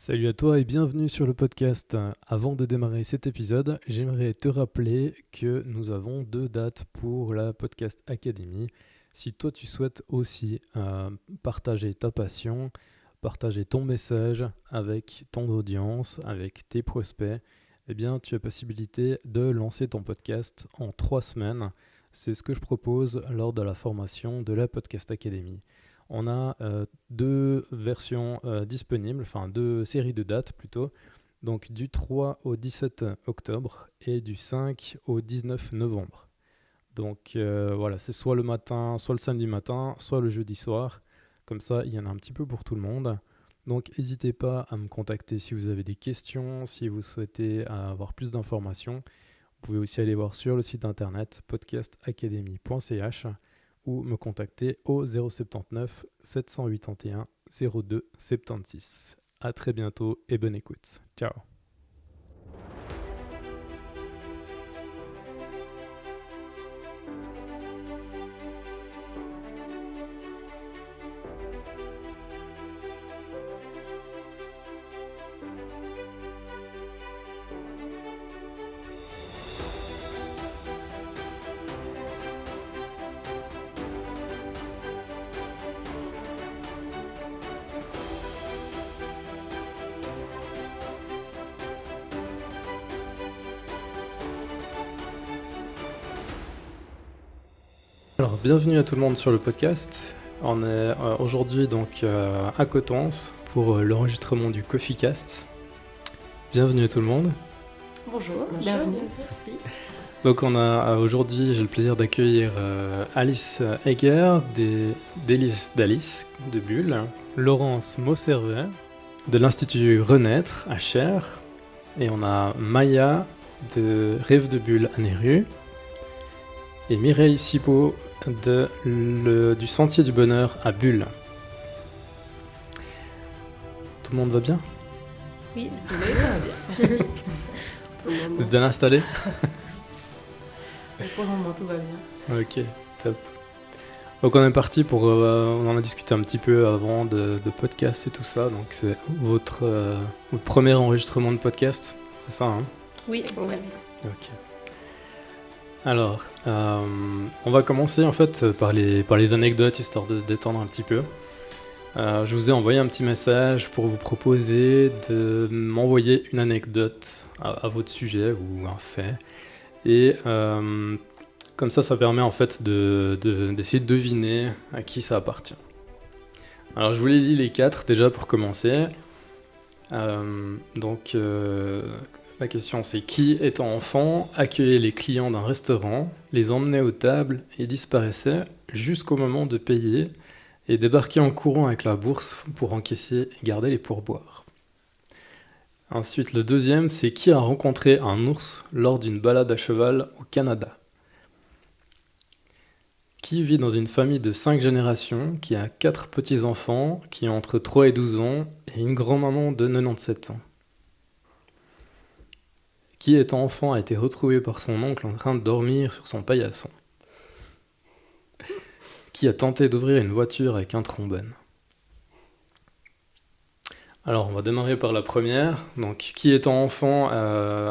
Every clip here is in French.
Salut à toi et bienvenue sur le podcast. Avant de démarrer cet épisode, j'aimerais te rappeler que nous avons 2 dates pour la Podcast Academy. Si toi tu souhaites aussi partager ta passion, partager ton message avec ton audience, avec tes prospects, eh bien tu as possibilité de lancer ton podcast en 3 semaines. C'est ce que je propose lors de la formation de la Podcast Academy. On a 2 versions disponibles, enfin 2 séries de dates plutôt, donc du 3 au 17 octobre et du 5 au 19 novembre. Donc voilà, c'est soit le matin, soit le samedi matin, soit le jeudi soir. Comme ça, il y en a un petit peu pour tout le monde. Donc n'hésitez pas à me contacter si vous avez des questions, si vous souhaitez avoir plus d'informations. Vous pouvez aussi aller voir sur le site internet podcastacademy.ch ou me contacter au 079 781 02 76. À très bientôt et bonne écoute. Ciao. Alors, bienvenue à tout le monde sur le podcast. On est aujourd'hui donc à Coutances pour l'enregistrement du CoffeeCast. Bienvenue à tout le monde. Bonjour, bienvenue, merci. Donc on a aujourd'hui, j'ai le plaisir d'accueillir Alice Egger d'Hélice d'Alice de Bulle, Laurence Mauservet de l'Institut Renaître à Cher, et on a Maya de Rêve de Bulle à Néru, et Mireille Cipot du Sentier du Bonheur à Bulle. Tout le monde va bien ? Oui, ça va bien. Vous êtes bien installés ? Pour le moment, tout va bien. Ok, top. Donc on est parti pour... on en a discuté un petit peu avant de podcast et tout ça, donc c'est votre premier enregistrement de podcast, c'est ça, hein ? Oui. Ok. Alors, on va commencer en fait par les anecdotes, histoire de se détendre un petit peu. Je vous ai envoyé un petit message pour vous proposer de m'envoyer une anecdote à votre sujet ou un fait. Et comme ça permet en fait d'essayer de deviner à qui ça appartient. Alors je vous les lis les 4 déjà pour commencer. La question c'est: qui, étant enfant, accueillait les clients d'un restaurant, les emmenait aux tables et disparaissait jusqu'au moment de payer et débarquait en courant avec la bourse pour encaisser et garder les pourboires. Ensuite, le deuxième, c'est: qui a rencontré un ours lors d'une balade à cheval au Canada? Qui vit dans une famille de 5 générations, qui a 4 petits-enfants, qui ont entre 3 et 12 ans, et une grand-maman de 97 ans? Qui, étant enfant, a été retrouvé par son oncle en train de dormir sur son paillasson? Qui a tenté d'ouvrir une voiture avec un trombone? Alors, on va démarrer par la première. Donc, qui étant enfant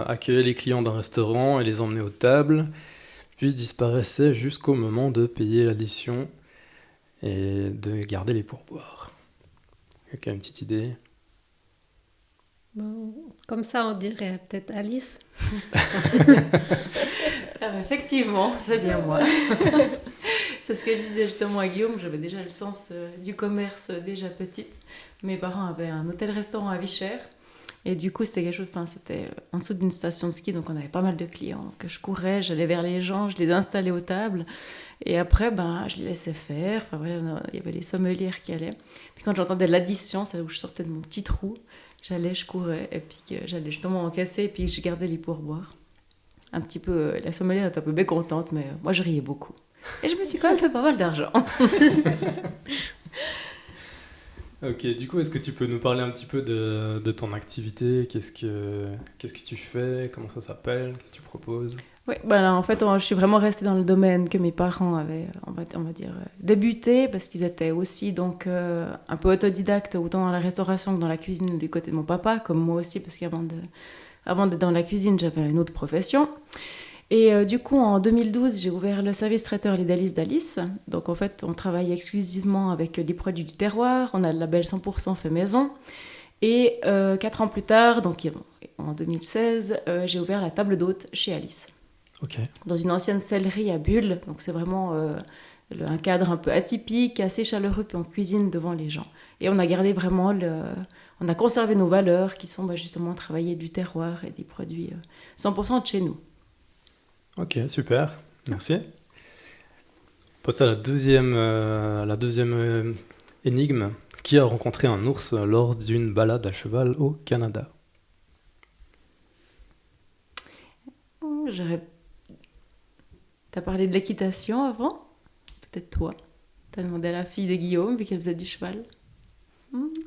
accueillait les clients d'un restaurant et les emmenait aux tables, puis disparaissait jusqu'au moment de payer l'addition et de garder les pourboires. Quelqu'un a une petite idée? Bon, comme ça, on dirait peut-être Alice. Alors, effectivement, c'est bien moi. C'est ce que je disais justement à Guillaume, j'avais déjà le sens du commerce déjà petite. Mes parents avaient un hôtel-restaurant à Vichères. Et du coup, c'était quelque chose, c'était en dessous d'une station de ski, donc on avait pas mal de clients. Donc je courais, j'allais vers les gens, je les installais aux tables. Et après, je les laissais faire. Enfin voilà, il y avait les sommelières qui allaient. Puis quand j'entendais l'addition, c'est là où je sortais de mon petit trou. J'allais, je courais, et puis j'allais justement encaisser, et puis je gardais les pourboires. Un petit peu, la sommelière était un peu mécontente, mais moi je riais beaucoup. Et je me suis quand même fait pas mal d'argent. Ok, du coup, est-ce que tu peux nous parler un petit peu de ton activité? Qu'est-ce que tu fais? Comment ça s'appelle? Qu'est-ce que tu proposes? Oui, bah là, en fait, je suis vraiment restée dans le domaine que mes parents avaient, on va dire, débuté, parce qu'ils étaient aussi donc, un peu autodidactes, autant dans la restauration que dans la cuisine du côté de mon papa, comme moi aussi, parce avant d'être dans la cuisine, j'avais une autre profession. Et du coup, en 2012, j'ai ouvert le service traiteur Les Délices d'Alice. Donc, en fait, on travaille exclusivement avec des produits du terroir. On a le label 100% fait maison. Et 4 ans plus tard, donc en 2016, j'ai ouvert la table d'hôte chez Alice. Ok. Dans une ancienne sellerie à Bulle. Donc, c'est vraiment un cadre un peu atypique, assez chaleureux, puis on cuisine devant les gens. Et on a gardé vraiment on a conservé nos valeurs qui sont justement travailler du terroir et des produits 100% de chez nous. Ok, super. Merci. On passe à la deuxième énigme. Qui a rencontré un ours lors d'une balade à cheval au Canada? T'as parlé de l'équitation avant? Peut-être toi. T'as demandé à la fille de Guillaume, vu qu'elle faisait du cheval.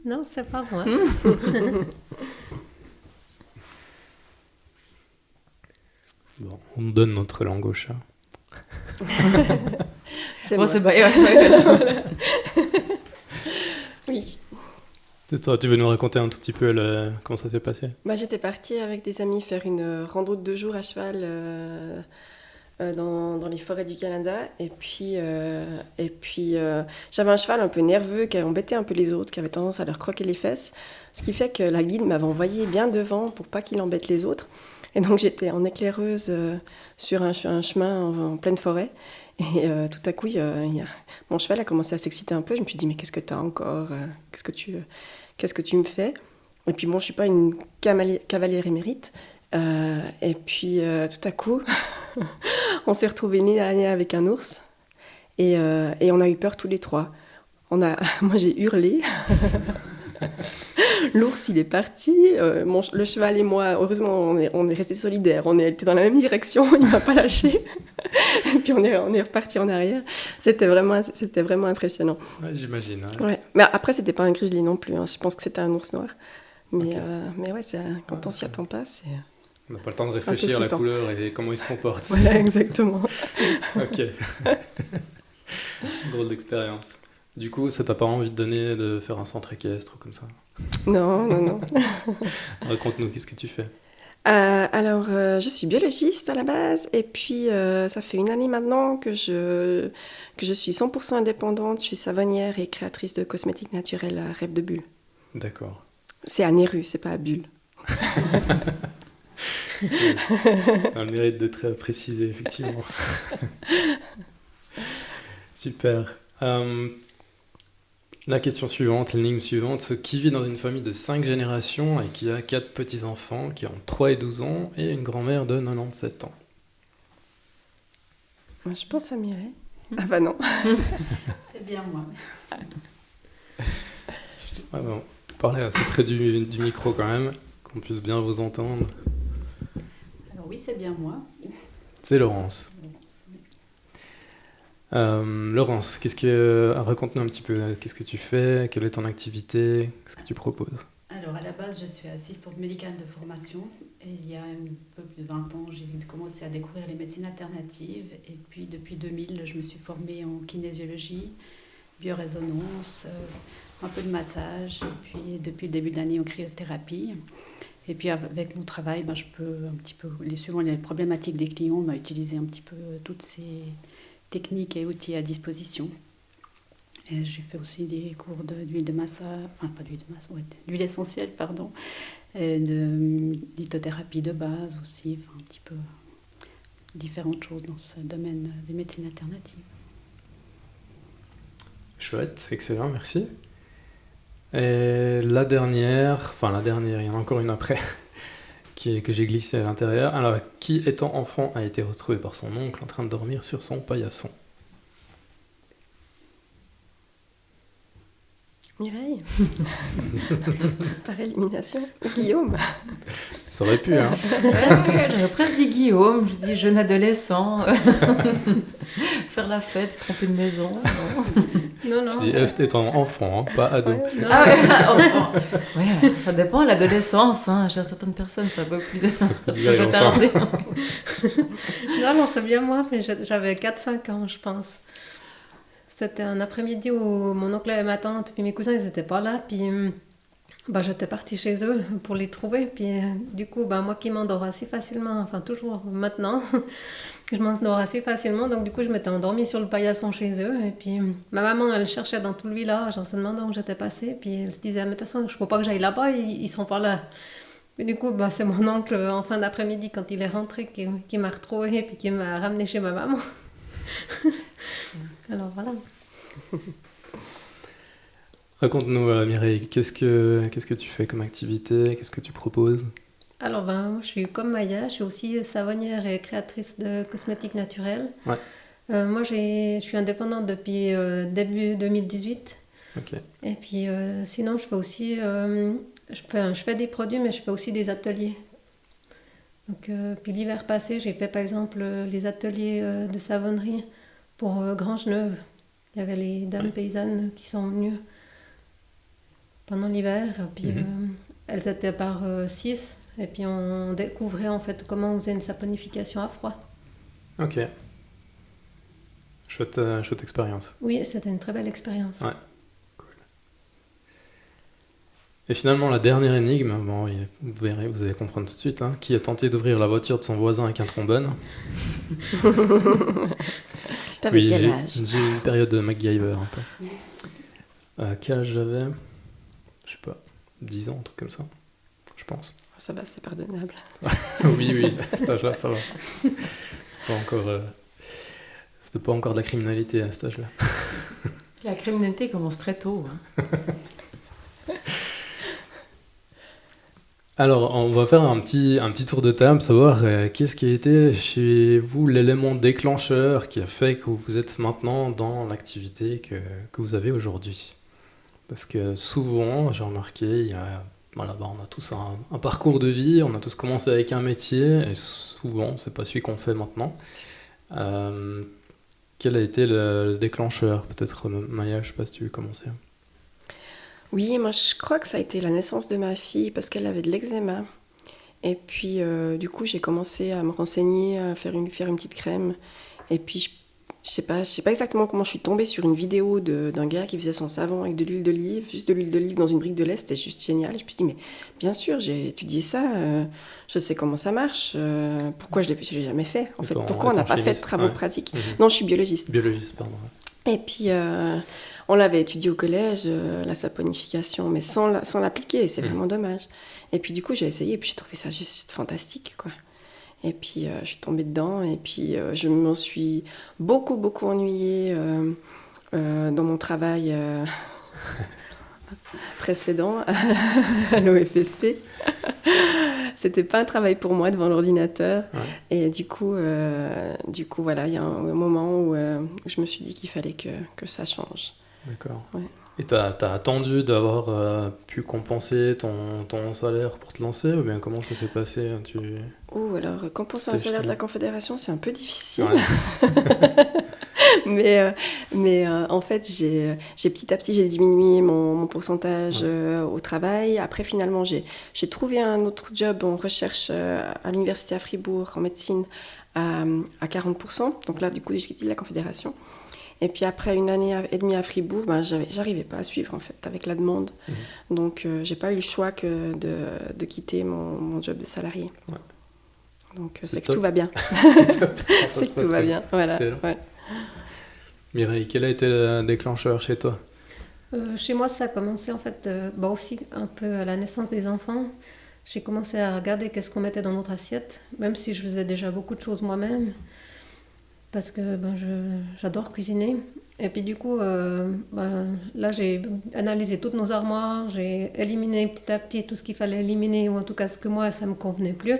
Non, c'est pas moi. Bon, on donne notre langue au chat. C'est Bon, moi. c'est pas... Oui. Et toi, tu veux nous raconter un tout petit peu comment ça s'est passé? Moi, j'étais partie avec des amis faire une rando de 2 jours à cheval dans les forêts du Canada. Et puis, j'avais un cheval un peu nerveux qui avait embêté un peu les autres, qui avait tendance à leur croquer les fesses. Ce qui fait que la guide m'avait envoyé bien devant pour pas qu'il embête les autres. Et donc, j'étais en éclaireuse sur un chemin en pleine forêt. Et tout à coup, mon cheval a commencé à s'exciter un peu. Je me suis dit, mais qu'est-ce que tu as encore qu'est-ce que tu me fais? Et puis bon, je ne suis pas une cavalière émérite. Et puis tout à coup, on s'est retrouvés nez à nez avec un ours. Et on a eu peur tous les trois. Moi, j'ai hurlé. L'ours, il est parti. Le cheval et moi, heureusement, on est restés solidaires. On était dans la même direction. Il ne m'a pas lâché. Et puis on est reparti en arrière. C'était vraiment impressionnant. Ouais, j'imagine. Ouais. Ouais. Mais après, c'était pas un grizzly non plus. Hein. Je pense que c'était un ours noir. Mais, Ok. mais ouais, quand on s'y attend pas, c'est... On n'a pas le temps de réfléchir à la flippant. couleur et comment il se comporte. Voilà, exactement. Ok. Drôle d'expérience. Du coup, ça t'a pas envie de donner de faire un centre équestre comme ça? Non. Raconte-nous, qu'est-ce que tu fais? Alors, je suis biologiste à la base, et puis ça fait 1 année maintenant que je suis 100% indépendante. Je suis savonnière et créatrice de cosmétiques naturels à Rêve de Bulle. D'accord. C'est à Néru, c'est pas à Bulle. Ça a le mérite d'être précisé, effectivement. Super. La question suivante, l'énigme suivante. Qui vit dans une famille de 5 générations et qui a 4 petits-enfants qui ont 3 et 12 ans et une grand-mère de 97 ans? Je pense à Mireille. Ah bah non. C'est bien moi. Ah bon, parlez assez près du micro quand même, qu'on puisse bien vous entendre. Alors oui, c'est bien moi. C'est Laurence. Laurence, raconte-nous un petit peu, qu'est-ce que tu fais, quelle est ton activité, qu'est-ce que tu proposes? Alors à la base, je suis assistante médicale de formation. Et il y a un peu plus de 20 ans, j'ai commencé à découvrir les médecines alternatives. Et puis depuis 2000, je me suis formée en kinésiologie, biorésonance, un peu de massage. Et puis depuis le début de l'année, en cryothérapie. Et puis avec mon travail, je peux un petit peu, suivant les problématiques des clients, utiliser un petit peu toutes ces techniques et outils à disposition. Et j'ai fait aussi des cours d'huile de massage, enfin pas d'huile de massage, d'huile essentielle, pardon, et de lithothérapie de base aussi, un petit peu différentes choses dans ce domaine des médecines alternatives. Chouette, excellent, merci. Et la dernière, il y en a encore une après, que j'ai glissée à l'intérieur. Alors, qui étant enfant a été retrouvé par son oncle en train de dormir sur son paillasson? Mireille. Par élimination. Guillaume. Ça aurait pu, hein. Ouais, j'aurais presque dit Guillaume. Je dis jeune adolescent. Faire la fête, se tromper de maison. Non. Non, non. Je dis étant enfant, pas ado. Ouais, non, Ah ouais, enfant. Ouais, ça dépend, l'adolescence. Chez certaines personnes, ça peut plus ça durer peut longtemps. tarder. non, c'est bien moi, mais j'avais 4-5 ans, je pense. C'était un après-midi où mon oncle et ma tante, puis mes cousins, ils étaient pas là, puis j'étais partie chez eux pour les trouver, puis du coup, moi qui m'endors assez facilement, enfin toujours maintenant, je m'endors assez facilement, donc du coup, je m'étais endormie sur le paillasson chez eux, et puis ma maman, elle cherchait dans tout le village en se demandant où j'étais passée, puis elle se disait, mais de toute façon, je ne faut pas que j'aille là-bas, ils sont pas là. Et du coup, c'est mon oncle, en fin d'après-midi, quand il est rentré, qui m'a retrouvée, puis qui m'a ramenée chez ma maman. Alors voilà. Raconte-nous, Mireille, qu'est-ce que tu fais comme activité? Qu'est-ce que tu proposes? Alors moi, je suis comme Maya, je suis aussi savonnière et créatrice de cosmétiques naturels. Ouais. Moi, je suis indépendante depuis début 2018. Ok. Et puis sinon, je fais aussi, je fais des produits, mais je fais aussi des ateliers. Donc, puis l'hiver passé, j'ai fait par exemple les ateliers de savonnerie pour Grangeneuve. Il y avait les dames paysannes qui sont venues pendant l'hiver. Puis elles étaient par 6. Et puis on découvrait en fait comment on faisait une saponification à froid. Ok. Chouette expérience. Oui, c'était une très belle expérience. Ouais. Et finalement, la dernière énigme, vous verrez, vous allez comprendre tout de suite, qui a tenté d'ouvrir la voiture de son voisin avec un trombone? T'avais Oui, quel âge? j'ai eu une période de MacGyver un peu. Quel âge j'avais? Je sais pas, 10 ans, un truc comme ça, je pense. Ça va, c'est pardonnable. Oui, à cet âge-là, ça va. C'était pas encore de la criminalité à cet âge-là. La criminalité commence très tôt. Alors, on va faire un petit tour de table, savoir qu'est-ce qui a été chez vous l'élément déclencheur qui a fait que vous êtes maintenant dans l'activité que vous avez aujourd'hui. Parce que souvent, j'ai remarqué, on a tous un parcours de vie, on a tous commencé avec un métier, et souvent, c'est pas celui qu'on fait maintenant. Quel a été le déclencheur? Peut-être Maya, je sais pas si tu veux commencer. Oui, moi je crois que ça a été la naissance de ma fille parce qu'elle avait de l'eczéma. Et puis du coup j'ai commencé à me renseigner, à faire une petite crème. Et puis je sais pas exactement comment je suis tombée sur une vidéo d'un gars qui faisait son savon avec de l'huile d'olive, juste de l'huile d'olive dans une brique de lait, c'était juste génial. Et je me suis dit mais bien sûr j'ai étudié ça, je sais comment ça marche, pourquoi je l'ai jamais fait en fait, pourquoi on n'a pas fait de travaux pratiques. Non, je suis biologiste. Biologiste, pardon. Et puis on l'avait étudié au collège, la saponification, mais sans l'appliquer, c'est vraiment dommage. Et puis du coup, j'ai essayé, et puis j'ai trouvé ça juste fantastique, quoi. Et puis je suis tombée dedans, et puis je m'en suis beaucoup ennuyée dans mon travail précédent à l'OFSP. C'était pas un travail pour moi devant l'ordinateur. Ouais. Et du coup, voilà, il y a un moment où je me suis dit qu'il fallait que ça change. D'accord. Ouais. Et t'as attendu d'avoir pu compenser ton salaire pour te lancer, ou bien comment ça s'est passé? Alors, compenser un salaire de la Confédération, c'est un peu difficile. Ouais. mais en fait, j'ai petit à petit, j'ai diminué mon pourcentage au travail. Après, finalement, j'ai trouvé un autre job en recherche à l'université à Fribourg, en médecine, à 40%. Donc là, du coup, j'ai quitté la Confédération. Et puis après une année et demie à Fribourg, j'arrivais pas à suivre en fait avec la demande. Donc j'ai pas eu le choix que de quitter mon job de salarié. Ouais. Donc c'est que tout va bien. C'est que tout va bien. Voilà. Ouais. Mireille, quel a été le déclencheur chez toi? Chez moi, ça a commencé en fait aussi un peu à la naissance des enfants. J'ai commencé à regarder qu'est-ce qu'on mettait dans notre assiette, même si je faisais déjà beaucoup de choses moi-même. Parce que j'adore cuisiner. Et puis du coup, là j'ai analysé toutes nos armoires, j'ai éliminé petit à petit tout ce qu'il fallait éliminer, ou en tout cas ce que moi ça me convenait plus.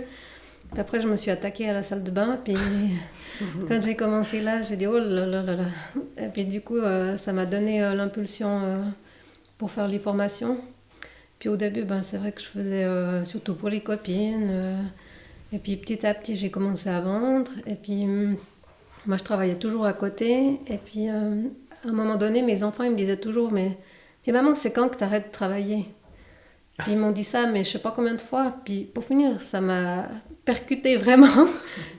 Puis après je me suis attaquée à la salle de bain, puis quand j'ai commencé là, j'ai dit oh là là là là. Et puis du coup ça m'a donné l'impulsion pour faire les formations. Puis au début, c'est vrai que je faisais surtout pour les copines. Et puis petit à petit j'ai commencé à vendre. Et puis... moi, je travaillais toujours à côté, et puis un moment donné, mes enfants, ils me disaient toujours, mais maman, c'est quand que tu arrêtes de travailler? Puis ils m'ont dit ça, mais je sais pas combien de fois. Puis pour finir, ça m'a percuté vraiment.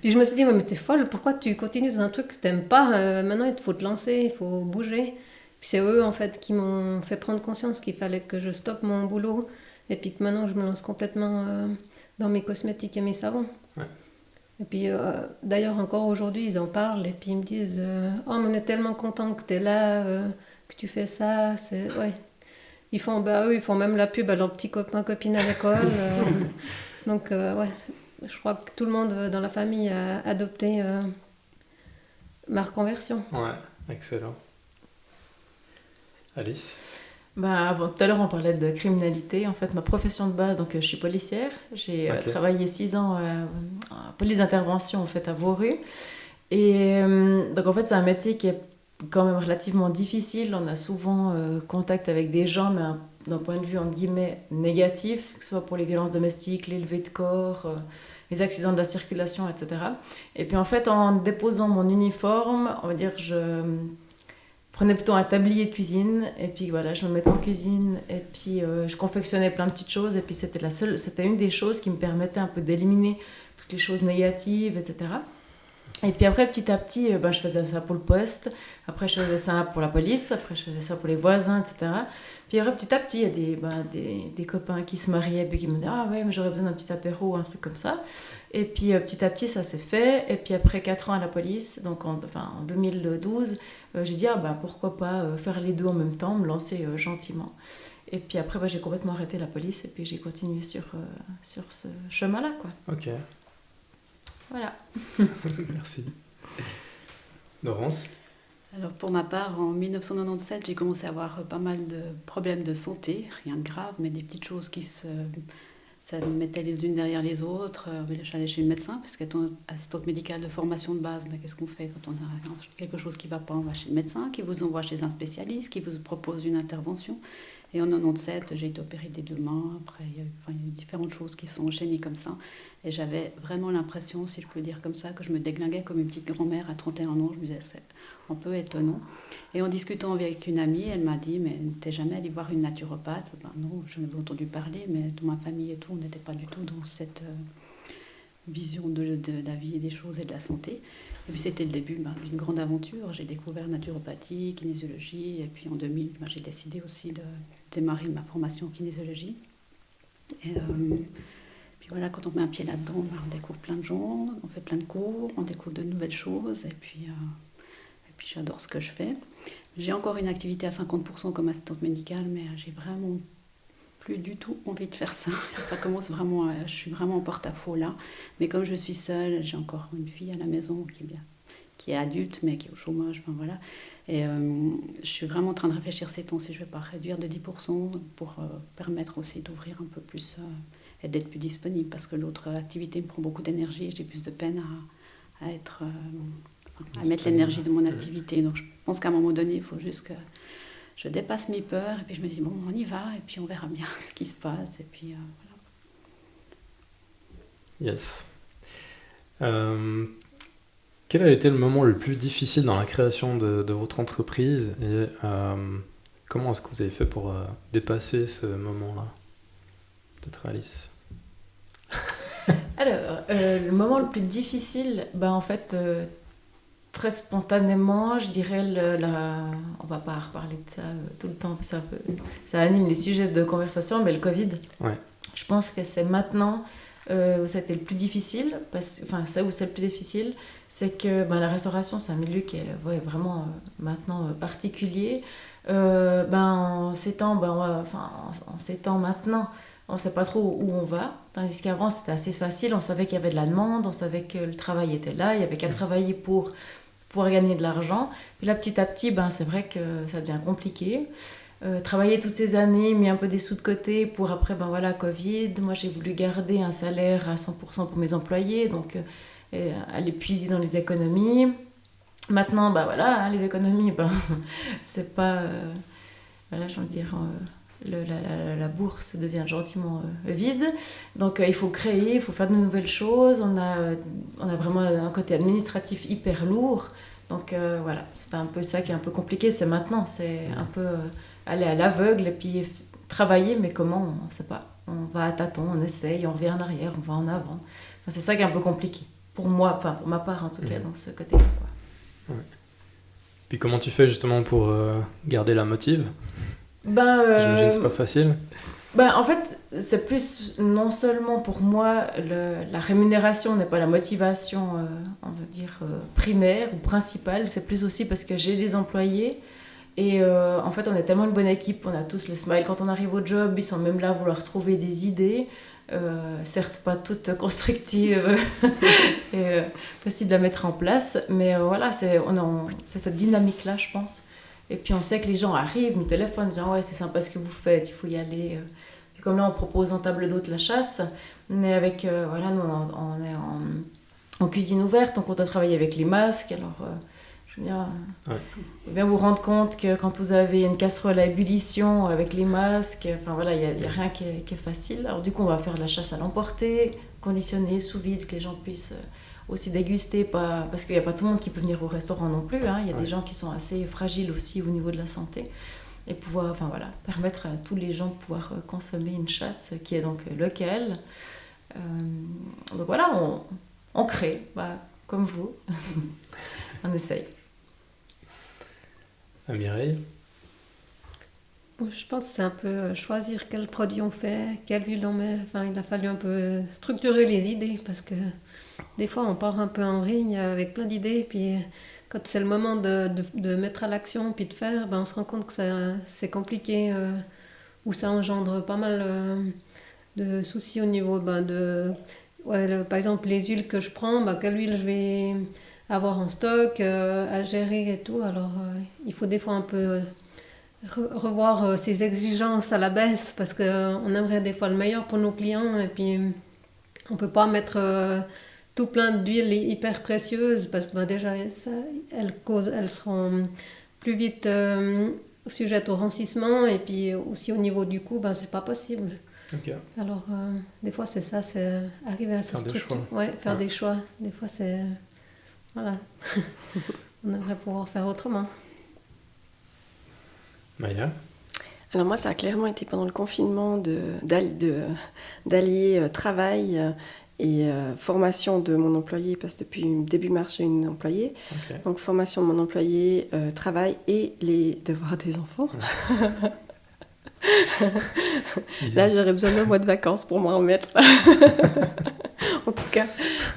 Puis je me suis dit, mais t'es folle, pourquoi tu continues dans un truc que t'aimes pas? Maintenant, il faut te lancer, il faut bouger. Puis c'est eux, en fait, qui m'ont fait prendre conscience qu'il fallait que je stoppe mon boulot. Et puis que maintenant, je me lance complètement dans mes cosmétiques et mes savons. Ouais. Et puis, d'ailleurs, encore aujourd'hui, ils en parlent. Et puis ils me disent, oh, mais on est tellement content que t'es là, que tu fais ça. C'est... Ouais. Eux, ils font même la pub à leurs petits copains, copines à l'école. Donc, ouais, je crois que tout le monde dans la famille a adopté ma reconversion. Ouais, excellent. Alice? Tout à l'heure, on parlait de criminalité. En fait, ma profession de base, donc je suis policière. J'ai travaillé 6 ans en police d'intervention en fait, à Vauru. Et donc, en fait, c'est un métier qui est quand même relativement difficile. On a souvent contact avec des gens, mais d'un point de vue entre guillemets négatif, que ce soit pour les violences domestiques, les levées de corps, les accidents de la circulation, etc. Et puis en fait, en déposant mon uniforme, on va dire, je prenais plutôt un tablier de cuisine, et puis voilà, je me mettais en cuisine, et puis je confectionnais plein de petites choses, et puis c'était une des choses qui me permettait un peu d'éliminer toutes les choses négatives, etc. Et puis après, petit à petit, je faisais ça pour le poste, après je faisais ça pour la police, après je faisais ça pour les voisins, etc. Puis après, petit à petit, il y a des copains qui se mariaient, puis qui me disaient « Ah ouais, mais j'aurais besoin d'un petit apéro » ou un truc comme ça. Et puis petit à petit, ça s'est fait. Et puis après 4 ans à la police, donc en 2012, j'ai dit « Ah pourquoi pas faire les deux en même temps, me lancer gentiment ». Et puis après, j'ai complètement arrêté la police, et puis j'ai continué sur ce chemin-là, quoi. Ok. Voilà. Merci. Laurence? Alors pour ma part, en 1997, j'ai commencé à avoir pas mal de problèmes de santé, rien de grave, mais des petites choses ça me mettait les unes derrière les autres. J'allais chez le médecin, parce qu'étant assistante médicale de formation de base, qu'est-ce qu'on fait quand on a quelque chose qui ne va pas? On va chez le médecin, qui vous envoie chez un spécialiste, qui vous propose une intervention. Et en 97, j'ai été opérée des 2 mains. Après, il y a eu différentes choses qui sont enchaînées comme ça. Et j'avais vraiment l'impression, si je peux dire comme ça, que je me déglinguais comme une petite grand-mère à 31 ans. Je me disais, c'est un peu étonnant. Et en discutant avec une amie, elle m'a dit, mais t'es jamais allée voir une naturopathe? Non, j'en avais entendu parler, mais dans ma famille et tout, on n'était pas du tout dans cette vision de la vie et des choses et de la santé. Et puis c'était le début d'une grande aventure. J'ai découvert naturopathie, kinésiologie, et puis en 2000, j'ai décidé aussi de démarrer ma formation en kinésiologie. Et puis voilà, quand on met un pied là-dedans, on découvre plein de gens, on fait plein de cours, on découvre de nouvelles choses, et puis j'adore ce que je fais. J'ai encore une activité à 50% comme assistante médicale, mais j'ai vraiment plus du tout envie de faire ça. Ça commence vraiment, je suis vraiment en porte-à-faux là. Mais comme je suis seule, j'ai encore une fille à la maison qui est adulte, mais qui est au chômage, voilà. Et je suis vraiment en train de réfléchir ces temps si je ne vais pas réduire de 10% pour permettre aussi d'ouvrir un peu plus et d'être plus disponible, parce que l'autre activité me prend beaucoup d'énergie et j'ai plus de peine à mettre l'énergie de mon activité. Donc je pense qu'à un moment donné, il faut juste que je dépasse mes peurs, et puis je me dis, bon, on y va, et puis on verra bien ce qui se passe, et puis voilà. Yes. Quel a été le moment le plus difficile dans la création de votre entreprise, et comment est-ce que vous avez fait pour dépasser ce moment-là? Peut-être Alice. Alors, le moment le plus difficile, en fait... très spontanément, je dirais, on va pas reparler de ça tout le temps, ça anime les sujets de conversation, mais le Covid, ouais. Je pense que c'est maintenant où ça a été le plus difficile, ça où c'est le plus difficile, c'est que la restauration, c'est un milieu qui est vraiment maintenant particulier. En ces temps maintenant, on ne sait pas trop où on va, tandis qu'avant c'était assez facile, on savait qu'il y avait de la demande, on savait que le travail était là, il n'y avait qu'à travailler pour pouvoir gagner de l'argent. Puis là, petit à petit, c'est vrai que ça devient compliqué. Travailler toutes ces années, mis un peu des sous de côté pour après, Covid. Moi, j'ai voulu garder un salaire à 100% pour mes employés, donc aller puiser dans les économies. Maintenant, les économies, c'est pas... je veux dire... la bourse devient gentiment vide, donc il faut créer, il faut faire de nouvelles choses. On a vraiment un côté administratif hyper lourd, Donc voilà, c'est un peu ça qui est un peu compliqué, c'est maintenant, c'est un peu aller à l'aveugle et puis travailler, mais comment, on ne sait pas. On va à tâtons, on essaye, on revient en arrière, on va en avant. Enfin, c'est ça qui est un peu compliqué, pour moi, enfin pour ma part en tout cas, dans ce côté-là, quoi. Ouais. Puis comment tu fais justement pour garder la motive? Parce que j'imagine que c'est pas facile. En fait, c'est plus non seulement pour moi, la rémunération n'est pas la motivation, on va dire, primaire ou principale, c'est plus aussi parce que j'ai des employés et en fait on est tellement une bonne équipe, on a tous le smile quand on arrive au job, ils sont même là à vouloir trouver des idées, certes pas toutes constructives et faciles à mettre en place, mais voilà, c'est cette dynamique-là je pense. Et puis on sait que les gens arrivent, nous téléphonent, en disant ouais c'est sympa ce que vous faites, il faut y aller. Puis comme là on propose en table d'hôte la chasse, mais avec voilà nous on est en cuisine ouverte, donc on doit travailler avec les masques. Alors je veux dire, faut bien vous rendre compte que quand vous avez une casserole à ébullition avec les masques, enfin voilà il y a rien qui est facile. Alors du coup on va faire de la chasse à l'emporter, conditionnée, sous vide, que les gens puissent aussi déguster, parce qu'il n'y a pas tout le monde qui peut venir au restaurant non plus, hein. Il y a des gens qui sont assez fragiles aussi au niveau de la santé, et pouvoir, enfin voilà, permettre à tous les gens de pouvoir consommer une chasse qui est donc locale. Donc voilà, on crée, comme vous, on essaye. Mireille? Je pense que c'est un peu choisir quel produit on fait, quelle huile on met. Enfin, il a fallu un peu structurer les idées parce que des fois on part un peu en vrille avec plein d'idées. Puis quand c'est le moment de mettre à l'action puis de faire, on se rend compte que c'est compliqué ou ça engendre pas mal de soucis au niveau par exemple les huiles que je prends, quelle huile je vais avoir en stock à gérer et tout. Alors il faut des fois un peu revoir ses exigences à la baisse parce qu'on aimerait des fois le meilleur pour nos clients et puis on peut pas mettre tout plein d'huiles hyper précieuses parce que déjà elles seront plus vite sujettes au rancissement et puis aussi au niveau du coût c'est pas possible. Okay. Alors des fois c'est ça, c'est arriver à se structurer, faire des choix. Des fois c'est voilà. On aimerait pouvoir faire autrement. Maya? Alors moi, ça a clairement été pendant le confinement d'allier travail et formation de mon employé, parce que depuis début mars, j'ai une employée. Okay. Donc formation de mon employé, travail et les devoirs des enfants. Là, j'aurais besoin d'un mois de vacances pour m'en remettre. En tout cas.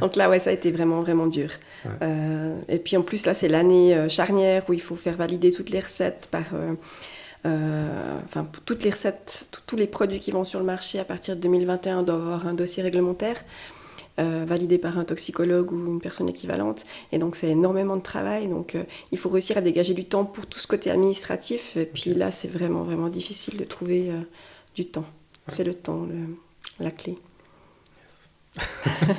Donc là, ça a été vraiment, vraiment dur. Ouais. Et puis en plus, là, c'est l'année charnière où il faut faire valider toutes les recettes par... toutes les recettes, tous les produits qui vont sur le marché à partir de 2021 doivent avoir un dossier réglementaire validé par un toxicologue ou une personne équivalente. Et donc, c'est énormément de travail. Donc, il faut réussir à dégager du temps pour tout ce côté administratif. Et puis là, c'est vraiment, vraiment difficile de trouver du temps. Ouais. C'est le temps, la clé. Yes.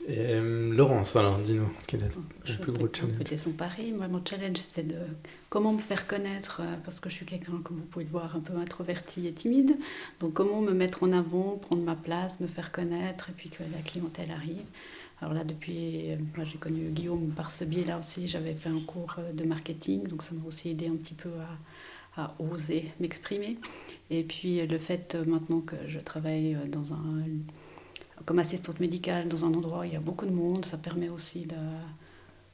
Et Laurence, alors dis-nous, quel est le plus gros challenge? Peut-être son pari. Moi, mon challenge, c'était de comment me faire connaître, parce que je suis quelqu'un, comme vous pouvez le voir, un peu introverti et timide. Donc, comment me mettre en avant, prendre ma place, me faire connaître, et puis que la clientèle arrive. Alors là, moi, j'ai connu Guillaume par ce biais-là aussi. J'avais fait un cours de marketing, donc ça m'a aussi aidé un petit peu à oser m'exprimer. Et puis, le fait maintenant que je travaille comme assistante médicale dans un endroit où il y a beaucoup de monde, ça permet aussi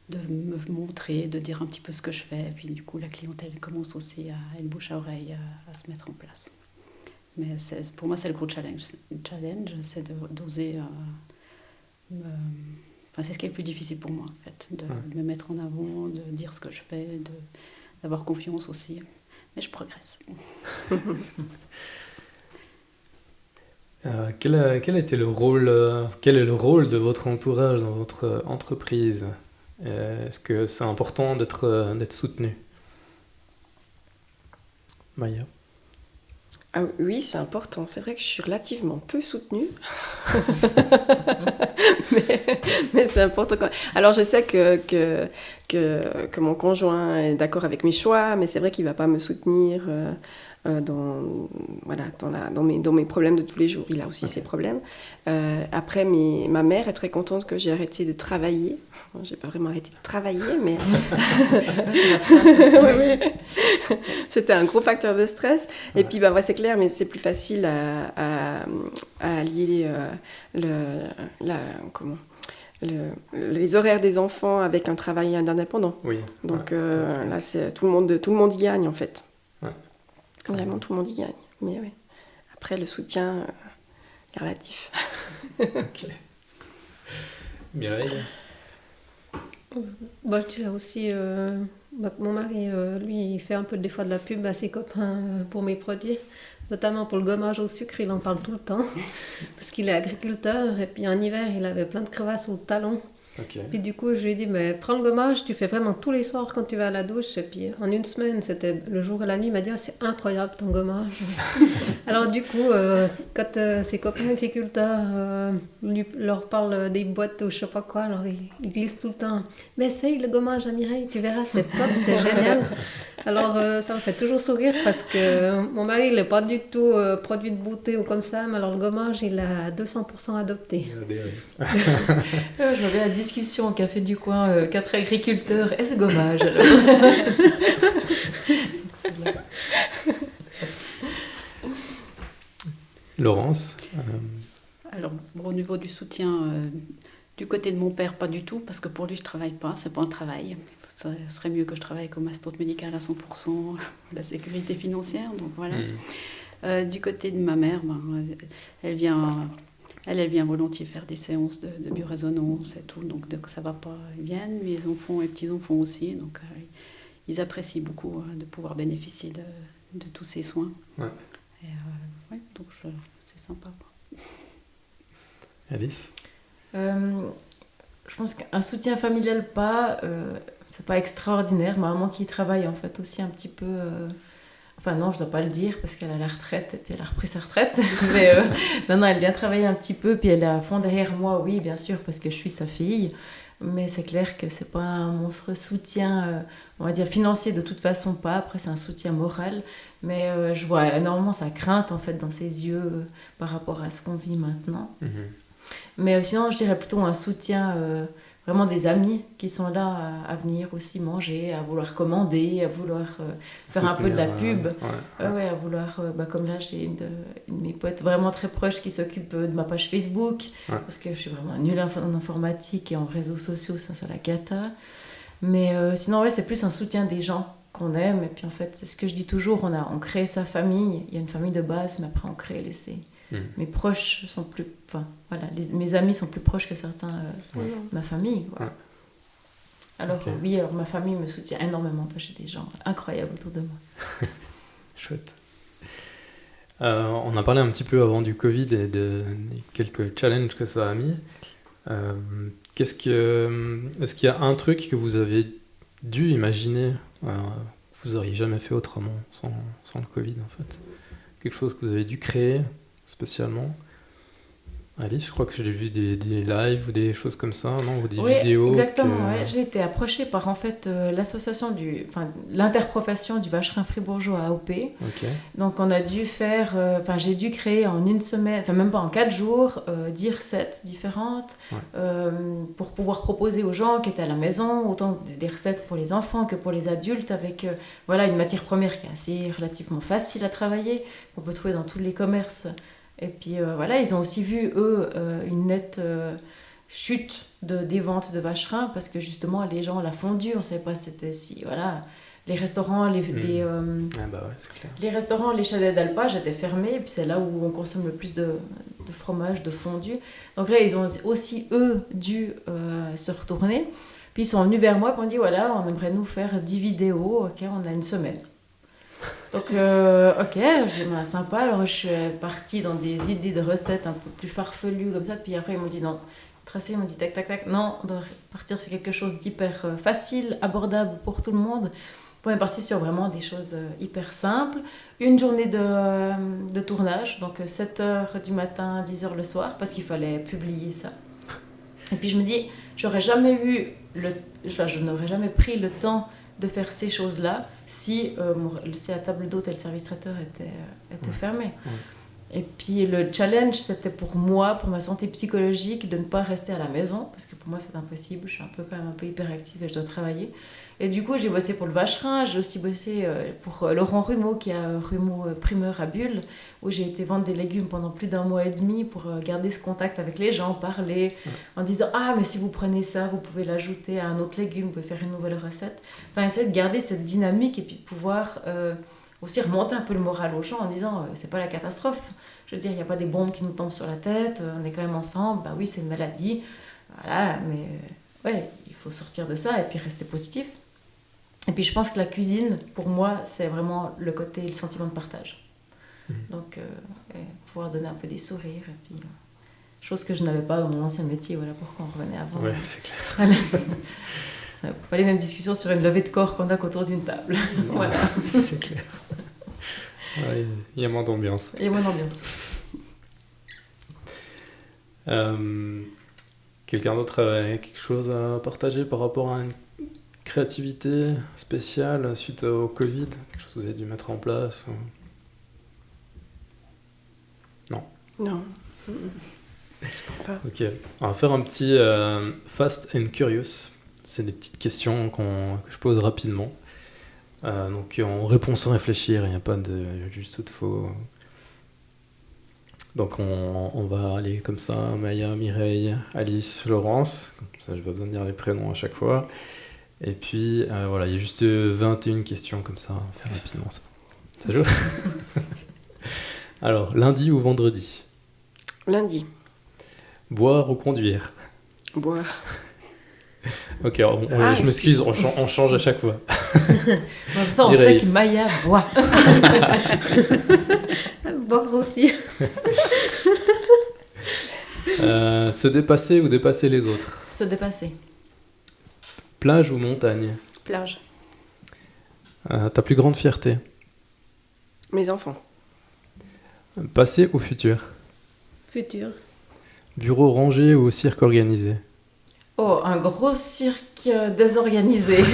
de me montrer, de dire un petit peu ce que je fais. Et puis du coup, la clientèle commence aussi à être bouche à oreille, à se mettre en place. Mais pour moi, c'est le gros challenge. Le challenge, c'est d'oser... c'est ce qui est le plus difficile pour moi, en fait, de me mettre en avant, de dire ce que je fais, d'avoir confiance aussi. Mais je progresse. Quel est le rôle de votre entourage dans votre entreprise? Est-ce que c'est important d'être soutenu? Maya? Ah oui, c'est important. C'est vrai que je suis relativement peu soutenue. mais c'est important. Alors, je sais que mon conjoint est d'accord avec mes choix, mais c'est vrai qu'il ne va pas me soutenir dans mes problèmes de tous les jours. Il a aussi ses problèmes. Après, ma mère est très contente que j'ai arrêté de travailler. Bon, j'ai pas vraiment arrêté de travailler, mais c'était un gros facteur de stress. Et puis, c'est clair, mais c'est plus facile à lier les horaires des enfants avec un travail d'indépendant. Oui. Donc là, tout le monde y gagne en fait. Ouais. Vraiment, tout le monde y gagne. Mais oui. Après, le soutien est relatif. Ok. Mireille? Je dirais aussi que mon mari, lui, il fait un peu des fois de la pub à ses copains pour mes produits. Notamment pour le gommage au sucre, il en parle tout le temps. Parce qu'il est agriculteur. Et puis en hiver, il avait plein de crevasses au talon. Okay. Puis du coup, je lui ai dit, mais prends le gommage, tu fais vraiment tous les soirs quand tu vas à la douche. Et puis en une semaine, c'était le jour et la nuit, il m'a dit, c'est incroyable ton gommage. Alors du coup, quand ses copains agriculteurs leur parlent des boîtes ou je sais pas quoi, alors ils glissent tout le temps. Mais essaye le gommage à Mireille, tu verras, c'est top, c'est génial. Alors ça me fait toujours sourire parce que mon mari, il n'est pas du tout produit de beauté ou comme ça, mais alors le gommage, il a 200% adopté. Je reviens à la discussion au café du coin, 4 agriculteurs, est-ce gommage Laurence Alors, au niveau du soutien, du côté de mon père, pas du tout, parce que pour lui, je travaille pas, c'est pas un travail. Ce serait mieux que je travaille comme assistante médicale à 100%, la sécurité financière, donc voilà. Du côté de ma mère, elle vient volontiers faire des séances de biorésonance et tout, donc ça va pas, ils viennent, mes enfants et petits-enfants aussi, donc ils apprécient beaucoup de pouvoir bénéficier de tous ces soins. Ouais. Et, donc c'est sympa. Alice? Je pense qu'un soutien familial c'est pas extraordinaire. Ma maman qui travaille en fait aussi un petit peu... Enfin non, je dois pas le dire parce qu'elle a la retraite et puis elle a repris sa retraite. Mais non, elle vient travailler un petit peu puis elle est à fond derrière moi, oui bien sûr, parce que je suis sa fille. Mais c'est clair que c'est pas un monstrueux soutien, on va dire financier de toute façon pas. Après c'est un soutien moral. Mais je vois énormément sa crainte en fait dans ses yeux par rapport à ce qu'on vit maintenant. Mais sinon je dirais plutôt un soutien... vraiment des amis qui sont là à venir aussi manger, à vouloir commander, à vouloir faire un peu de la pub. À vouloir... comme là, j'ai une de mes potes vraiment très proches qui s'occupe de ma page Facebook, parce que je suis vraiment nulle en informatique et en réseaux sociaux, ça c'est la cata. Mais sinon, c'est plus un soutien des gens qu'on aime. Et puis en fait, c'est ce que je dis toujours, on crée sa famille, il y a une famille de base, mais après on crée mes proches sont plus... Enfin, voilà, mes amis sont plus proches que certains de ma famille. Quoi. Alors oui, ma famille me soutient énormément. J'ai des gens incroyables autour de moi. Chouette. On a parlé un petit peu avant du Covid et de quelques challenges que ça a mis. Est-ce qu'il y a un truc que vous avez dû imaginer vous n'auriez jamais fait autrement sans le Covid en fait? Quelque chose que vous avez dû créer spéciaalement? Alice, je crois que j'ai vu des lives ou des choses comme ça, non? Ou des vidéos. Exactement, j'ai été approchée par en fait l'association l'interprofession du vacherin fribourgeois AOP. Donc on a dû faire, j'ai dû créer en une semaine, enfin même pas en 4 jours, 10 recettes différentes pour pouvoir proposer aux gens qui étaient à la maison, autant des recettes pour les enfants que pour les adultes, avec une matière première qui est assez relativement facile à travailler, qu'on peut trouver dans tous les commerces. Et puis ils ont aussi vu, eux, une nette chute des ventes de vacherin parce que justement, les gens, la fondue, on ne savait pas si les restaurants, les restaurants, les chalets d'alpage étaient fermés, et puis c'est là où on consomme le plus de fromage, de fondue. Donc là, ils ont aussi, eux, dû se retourner. Puis ils sont venus vers moi et m'ont dit, on aimerait nous faire 10 vidéos, on a une semaine. Donc, j'ai dit, sympa. Alors, je suis partie dans des idées de recettes un peu plus farfelues, comme ça. Puis après, ils m'ont dit, non, tracé, ils m'ont dit, tac, tac, tac. Non, on doit partir sur quelque chose d'hyper facile, abordable pour tout le monde. On est parti sur vraiment des choses hyper simples. Une journée de tournage, donc 7h du matin, 10h le soir, parce qu'il fallait publier ça. Et puis, je me dis, je n'aurais jamais pris le temps de faire ces choses-là si la table d'hôte et le service traiteur étaient fermés. Ouais. Et puis le challenge, c'était pour moi, pour ma santé psychologique, de ne pas rester à la maison, parce que pour moi c'est impossible, je suis quand même un peu hyperactive et je dois travailler. Et du coup j'ai bossé pour le Vacherin, j'ai aussi bossé pour Laurent Rumeau, qui a Rumeau Primeur à Bulle, où j'ai été vendre des légumes pendant plus d'1 mois et demi pour garder ce contact avec les gens, parler, en disant « Ah, mais si vous prenez ça, vous pouvez l'ajouter à un autre légume, vous pouvez faire une nouvelle recette. » Enfin, essayer de garder cette dynamique et puis de pouvoir... aussi remonter un peu le moral aux gens en disant c'est pas la catastrophe. Je veux dire, il n'y a pas des bombes qui nous tombent sur la tête, on est quand même ensemble, bah oui, c'est une maladie, voilà, mais ouais, il faut sortir de ça et puis rester positif. Et puis je pense que la cuisine, pour moi, c'est vraiment le côté, le sentiment de partage. Donc, pouvoir donner un peu des sourires, et puis, chose que je n'avais pas dans mon ancien métier, voilà pourquoi on revenait avant. Ouais, c'est clair. C'est pas les mêmes discussions sur une levée de corps qu'on a qu'autour d'une table. Voilà. C'est clair. Ouais, il y a moins d'ambiance. Il y a moins d'ambiance. Quelqu'un d'autre avait quelque chose à partager par rapport à une créativité spéciale suite au Covid? Quelque chose que vous avez dû mettre en place ou... Non. Ok, on va faire un petit Fast and Curious. C'est des petites questions que je pose rapidement. Donc on répond sans réfléchir, il n'y a pas de juste ou de faux. Donc on va aller comme ça, Maya, Mireille, Alice, Laurence. Comme ça, j'ai pas besoin de dire les prénoms à chaque fois. Et puis voilà, il y a juste 21 questions comme ça, on va faire rapidement ça. Ça joue? Alors, lundi ou vendredi? Lundi. Boire ou conduire? Boire. Ok, je m'excuse, on change à chaque fois. Comme ça, on Mireille. sait que Maya boit. Boire aussi. Se dépasser ou dépasser les autres? Se dépasser. Plage ou montagne? Plage. Ta plus grande fierté? Mes enfants. Passé ou futur? Futur. Bureau rangé ou cirque organisé? Oh, un gros cirque désorganisé.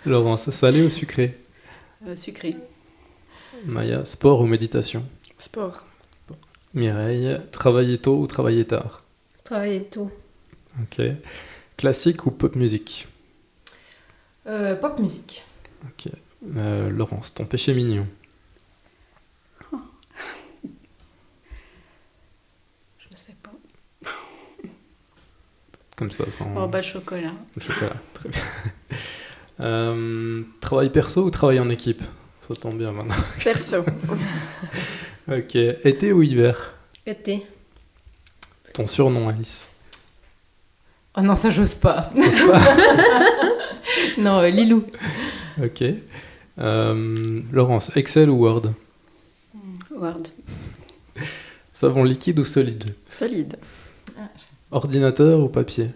Laurence, salé ou sucré? Sucré. Maya, sport ou méditation? Sport. Mireille, travailler tôt ou travailler tard? Travailler tôt. Ok. Classique ou pop musique? Pop musique. Ok. Laurence, ton péché mignon? Je sais pas. Comme ça, sans Oh, bah, le chocolat. le chocolat. Très bien. Travail perso ou travail en équipe? Ça tombe bien maintenant. Perso. Ok. Été ou hiver? Été. Ton surnom, Alice? Oh non, ça j'ose pas. T'oses pas? Non, Lilou. Ok. Laurence, Excel ou Word? Word. Savon liquide ou solide? Solide. Ordinateur ou papier?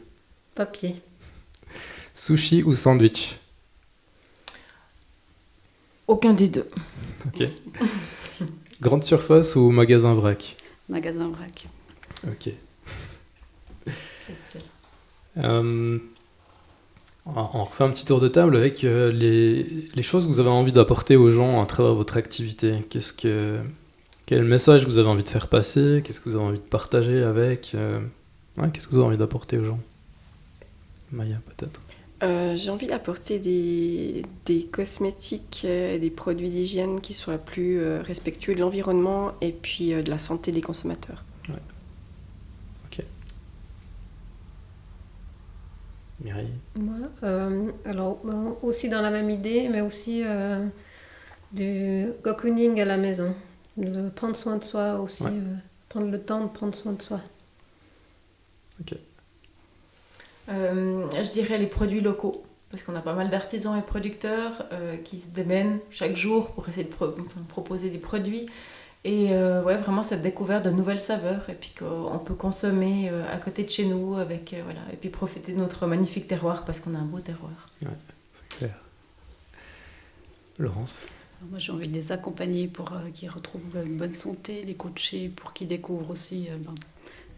Papier. Sushi ou sandwich? Aucun des deux. Ok. Grande surface ou magasin vrac? Magasin vrac. Ok. On refait un petit tour de table avec les choses que vous avez envie d'apporter aux gens à travers votre activité. Quel message vous avez envie de faire passer? Qu'est-ce que vous avez envie de partager avec qu'est-ce que vous avez envie d'apporter aux gens? Maya, peut-être. J'ai envie d'apporter des cosmétiques et des produits d'hygiène qui soient plus respectueux de l'environnement et puis de la santé des consommateurs. Ok. Mireille. Moi, alors aussi dans la même idée, mais aussi du cocooning à la maison. De prendre soin de soi aussi, Ouais. prendre le temps de prendre soin de soi. Je dirais les produits locaux, parce qu'on a pas mal d'artisans et producteurs qui se démènent chaque jour pour essayer de proposer des produits. Et ouais, vraiment cette découverte de nouvelles saveurs, et puis qu'on peut consommer à côté de chez nous, avec, voilà, et puis profiter de notre magnifique terroir, parce qu'on a un beau terroir. C'est clair. Laurence. Alors moi, j'ai envie de les accompagner pour qu'ils retrouvent une bonne santé, les coacher pour qu'ils découvrent aussi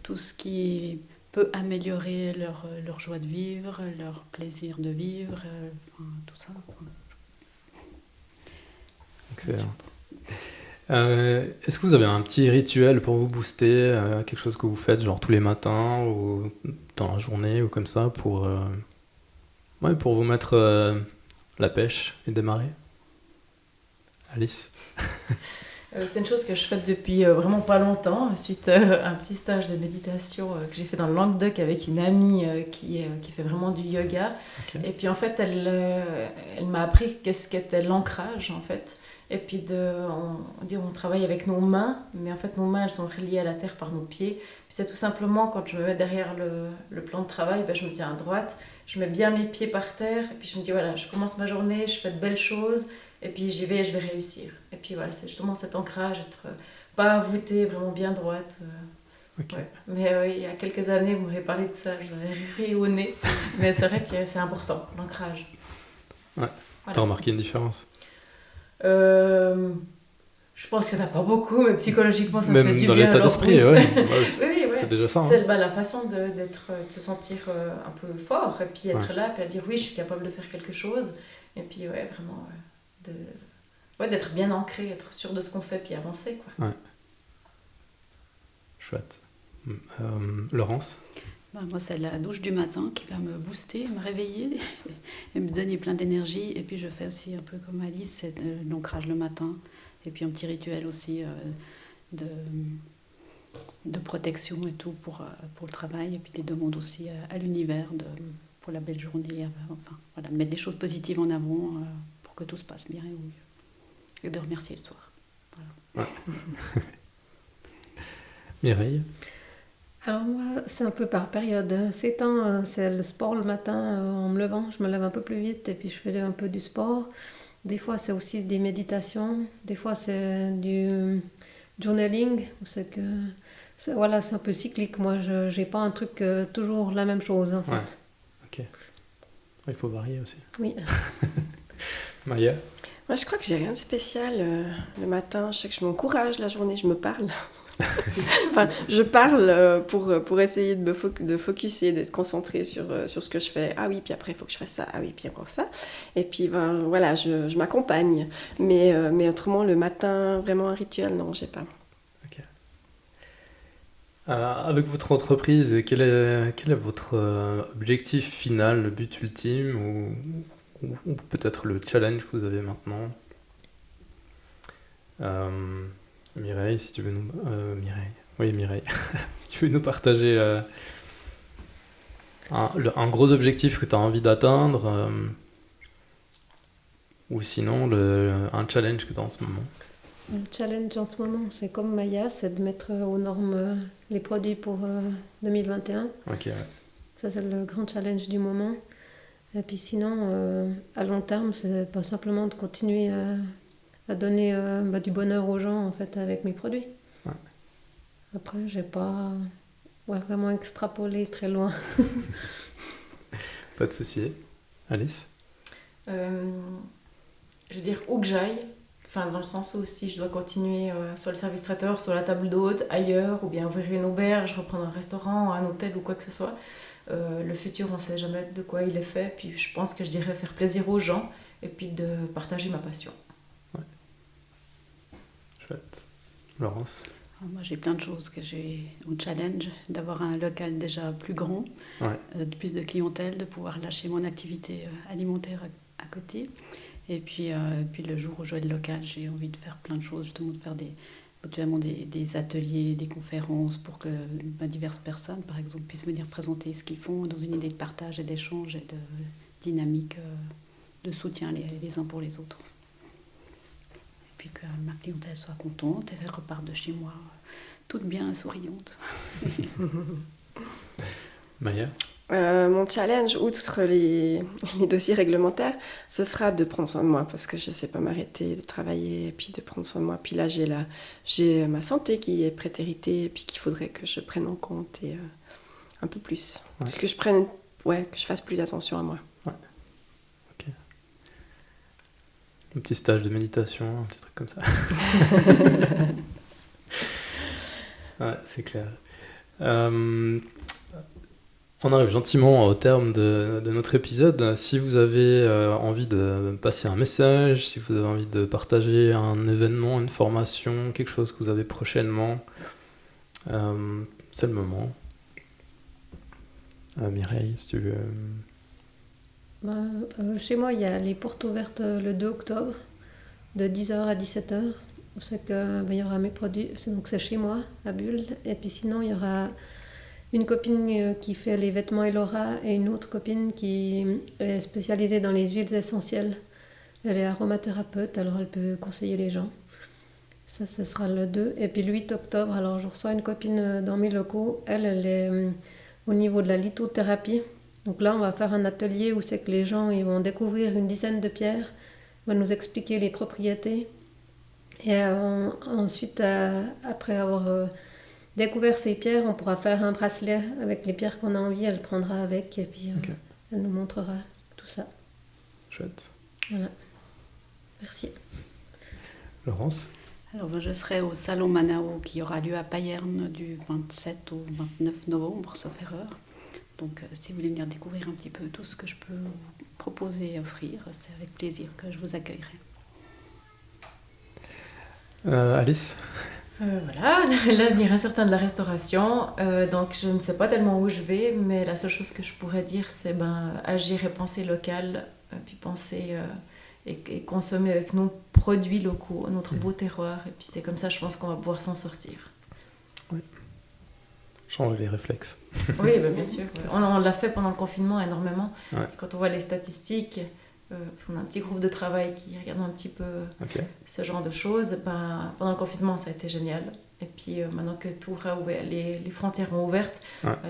tout ce qui peut améliorer leur joie de vivre, leur plaisir de vivre, tout ça. Excellent. Est-ce que vous avez un petit rituel pour vous booster, quelque chose que vous faites genre tous les matins ou dans la journée ou comme ça pour vous mettre la pêche et démarrer? Alice? C'est une chose que je fais depuis vraiment pas longtemps, suite à un petit stage de méditation que j'ai fait dans le Languedoc avec une amie qui fait vraiment du yoga. Okay. Et puis en fait, elle m'a appris qu'est-ce qu'était l'ancrage en fait. Et puis on travaille avec nos mains, mais en fait nos mains elles sont reliées à la terre par nos pieds. Puis c'est tout simplement quand je me mets derrière le plan de travail, je me tiens à droite, je mets bien mes pieds par terre, et puis je me dis voilà, je commence ma journée, je fais de belles choses. Et puis j'y vais et je vais réussir. Et puis voilà, c'est justement cet ancrage, être pas voûtée, vraiment bien droite. Okay. Ouais. Mais il y a quelques années, vous m'avez parlé de ça, je l'avais ri au nez. Mais c'est vrai que c'est important, l'ancrage. Ouais. Voilà. T'as remarqué une différence? Je pense qu'il n'y en a pas beaucoup, mais psychologiquement ça même me fait du dans bien. l'état d'esprit, ouais. Oui. C'est déjà ça. C'est la façon de se sentir un peu fort, et puis être là, puis à dire oui, je suis capable de faire quelque chose. Et puis vraiment... d'être bien ancré, être sûr de ce qu'on fait, puis avancer, quoi. Ouais. Chouette. Laurence? Moi, c'est la douche du matin qui va me booster, me réveiller et me donner plein d'énergie. Et puis, je fais aussi un peu comme Alice, c'est l'ancrage le matin. Et puis, un petit rituel aussi de protection et tout pour le travail. Et puis, des demandes aussi à l'univers pour la belle journée. Enfin, voilà, mettre des choses positives en avant pour que tout se passe bien et au mieux. Et de remercier le soir. Voilà. Ouais. Mireille? Alors moi, c'est un peu par période. Ces temps, c'est le sport le matin en me levant. Je me lève un peu plus vite et puis je fais un peu du sport. Des fois, c'est aussi des méditations. Des fois, c'est du journaling. C'est un peu cyclique. Moi, je n'ai pas un truc toujours la même chose, en fait. Ouais. Ok. Il faut varier aussi. Oui. Maya? Moi, je crois que j'ai rien de spécial. Le matin, je sais que je m'encourage la journée, je me parle. Enfin, je parle pour essayer de focuser, d'être concentrée sur ce que je fais. Ah oui, puis après, il faut que je fasse ça. Ah oui, puis encore ça. Et puis, voilà, je m'accompagne. Mais autrement, le matin, vraiment un rituel, non, j'ai pas. Ok. Avec votre entreprise, quel est votre objectif final, le but ultime ou peut-être le challenge que vous avez maintenant? Mireille, si tu veux nous... Mireille. Si tu veux nous partager un gros objectif que tu as envie d'atteindre ou sinon un challenge que tu as en ce moment. Le challenge en ce moment, c'est comme Maya, c'est de mettre aux normes les produits pour 2021. Ok, ouais. Ça, c'est le grand challenge du moment. Et puis sinon, à long terme, c'est pas simplement de continuer à donner du bonheur aux gens en fait avec mes produits. Ouais. Après, j'ai pas vraiment extrapolé très loin. Pas de souci. Alice? Je veux dire, où que j'aille, enfin, dans le sens où si je dois continuer soit le service traiteur, soit la table d'hôte, ailleurs, ou bien ouvrir une auberge, reprendre un restaurant, un hôtel ou quoi que ce soit, le futur, on ne sait jamais de quoi il est fait. Puis je pense que je dirais faire plaisir aux gens et puis de partager ma passion. Ouais. Chouette. Laurence? Moi, j'ai plein de choses que j'ai au challenge, d'avoir un local déjà plus grand, plus de clientèle, de pouvoir lâcher mon activité alimentaire à côté. Et puis le jour où j'aurai le local, j'ai envie de faire plein de choses, justement de faire des ateliers, des conférences pour que diverses personnes, par exemple, puissent venir présenter ce qu'ils font dans une idée de partage et d'échange et de dynamique de soutien les uns pour les autres. Et puis que ma clientèle soit contente et qu'elle reparte de chez moi toute bien souriante. Maya? Mon challenge, outre les dossiers réglementaires, ce sera de prendre soin de moi parce que je ne sais pas m'arrêter de travailler et puis de prendre soin de moi. Puis là, j'ai ma santé qui est prétéritée et puis qu'il faudrait que je prenne en compte et un peu plus. Ouais. Que je fasse plus attention à moi. Ouais. Ok. Un petit stage de méditation, un petit truc comme ça. Ouais, c'est clair. On arrive gentiment au terme de notre épisode. Si vous avez envie de passer un message, si vous avez envie de partager un événement, une formation, quelque chose que vous avez prochainement, c'est le moment. Mireille, si tu veux... Chez moi, il y a les portes ouvertes le 2 octobre, de 10h à 17h. C'est que il y aura mes produits, donc c'est chez moi, à Bulle. Et puis sinon, il y aura une copine qui fait les vêtements Elora et une autre copine qui est spécialisée dans les huiles essentielles. Elle est aromathérapeute, alors elle peut conseiller les gens. Ça, ce sera le 2. Et puis le 8 octobre, alors je reçois une copine dans mes locaux. Elle est au niveau de la lithothérapie. Donc là, on va faire un atelier où c'est que les gens ils vont découvrir une dizaine de pierres, vont nous expliquer les propriétés. Et ensuite, après avoir découvert ces pierres, on pourra faire un bracelet avec les pierres qu'on a envie. Elle prendra avec et puis elle nous montrera tout ça. Chouette. Voilà. Merci. Laurence? Alors, je serai au Salon Manao qui aura lieu à Payerne du 27 au 29 novembre, sauf erreur. Donc, si vous voulez venir découvrir un petit peu tout ce que je peux vous proposer et offrir, c'est avec plaisir que je vous accueillerai. Alice? Voilà, l'avenir incertain de la restauration. Donc, je ne sais pas tellement où je vais, mais la seule chose que je pourrais dire, c'est agir et penser local, puis penser et consommer avec nos produits locaux, notre beau terroir. Et puis, c'est comme ça, je pense qu'on va pouvoir s'en sortir. Oui. Changer les réflexes. Oui, bien sûr. On l'a fait pendant le confinement énormément. Ouais. Quand on voit les statistiques, parce qu'on a un petit groupe de travail qui regarde un petit peu ce genre de choses, pendant le confinement, ça a été génial. Et puis maintenant que tout les frontières ont ouvertes,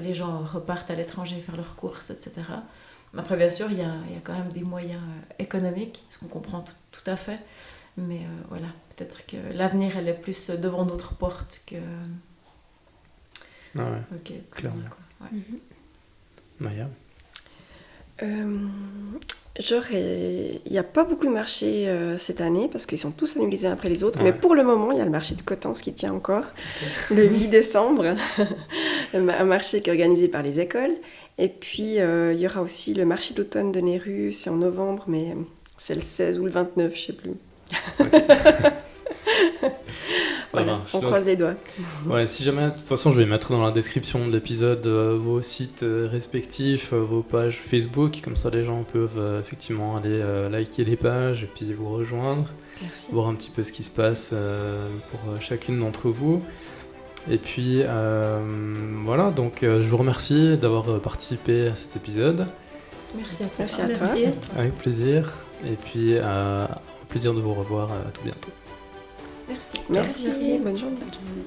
les gens repartent à l'étranger faire leurs courses, etc. Après, bien sûr, il y a quand même des moyens économiques, ce qu'on comprend tout à fait. Mais voilà, peut-être que l'avenir, elle est plus devant notre porte que... Ah ouais, clairement. Ouais. Maya? Il n'y a pas beaucoup de marchés cette année parce qu'ils sont tous annulés les uns après les autres. Mais pour le moment, il y a le marché de Coutances qui tient encore le 8 décembre. Un marché qui est organisé par les écoles. Et puis, il y aura aussi le marché d'automne de Néru. C'est en novembre, mais c'est le 16 ou le 29, je ne sais plus. Voilà, on croise les doigts. Ouais, si jamais, de toute façon, je vais mettre dans la description de l'épisode vos sites respectifs, vos pages Facebook, comme ça les gens peuvent effectivement aller liker les pages et puis vous rejoindre. Merci. Voir un petit peu ce qui se passe pour chacune d'entre vous. Et puis voilà, donc je vous remercie d'avoir participé à cet épisode. Merci à toi. Merci à toi. Avec plaisir. Et puis au plaisir de vous revoir à tout bientôt. Merci. Merci. Bonne journée. Bonne journée.